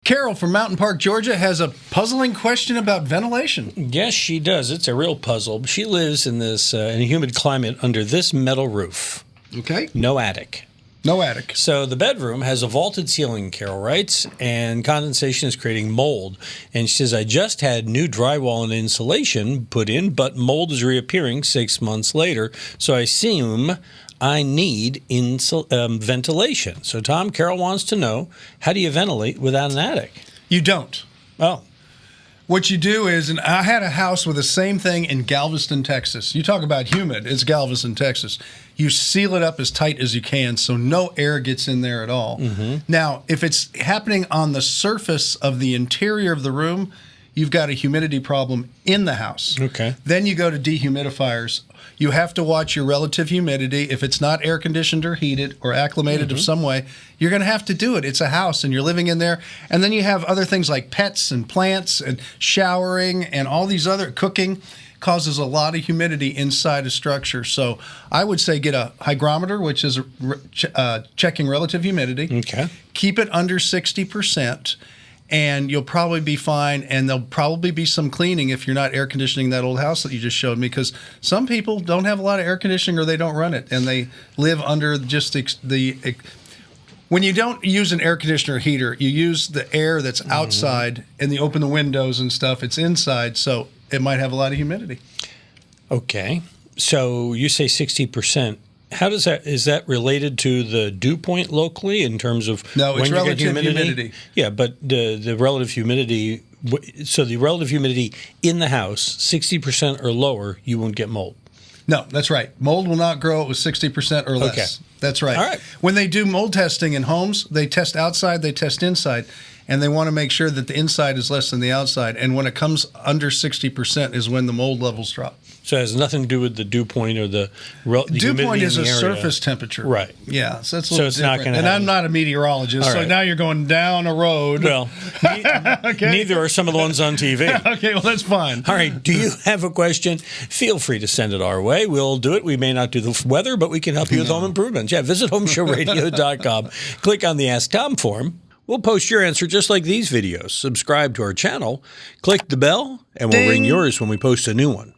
Carol from Mountain Park, Georgia, has a puzzling question about ventilation. Yes, she does. It's a real puzzle. She lives in this in a humid climate under this metal roof. Okay. No attic. No attic. So the bedroom has a vaulted ceiling, Carol writes, and condensation is creating mold. And she says, I just had new drywall and insulation put in, but mold is reappearing 6 months later. So I assume I need ventilation. So Tom, Carol wants to know, how do you ventilate without an attic? You don't. Oh. What you do is, and I had a house with the same thing in Galveston, Texas. You talk about humid, it's Galveston, Texas. You seal it up as tight as you can so no air gets in there at all. Mm-hmm. Now, if it's happening on the surface of the interior of the room, you've got a humidity problem in the house. Okay. Then you go to dehumidifiers. You have to watch your relative humidity. If it's not air conditioned or heated or acclimated of some way, you're going to have to do it. It's a house and you're living in there. And then you have other things like pets and plants and showering and all these other cooking causes a lot of humidity inside a structure. So I would say get a hygrometer, which is checking relative humidity. Okay. Keep it under 60%. And you'll probably be fine, and there'll probably be some cleaning if you're not air conditioning that old house that you just showed me, because some people don't have a lot of air conditioning or they don't run it, and they live under just the when you don't use an air conditioner or heater, you use the air that's outside, and you open the windows and stuff. It's inside, so it might have a lot of humidity. Okay. So you say 60%. How does that, is that related to the dew point locally in terms of no, it's when you relative get humidity? Yeah, but the relative humidity, so the relative humidity in the house, 60% or lower, you won't get mold. No, that's right. Mold will not grow with 60% or less. Okay. That's right. All right. When they do mold testing in homes, they test outside, they test inside, and they want to make sure that the inside is less than the outside. And when it comes under 60% is when the mold levels drop. So it has nothing to do with the dew point or the dew point is a area. Surface temperature. Right. Yeah, so that's a little it's different. not going to And I'm not a meteorologist, All so right. now you're going down a road. Well, neither are some of the ones on TV. Okay, well, that's fine. All right, do you have a question? Feel free to send it our way. We'll do it. We may not do the weather, but we can help you with home improvements. Yeah, visit HomeShowRadio.com. Click on the Ask Tom form. We'll post your answer just like these videos. Subscribe to our channel, click the bell, and we'll ring yours when we post a new one.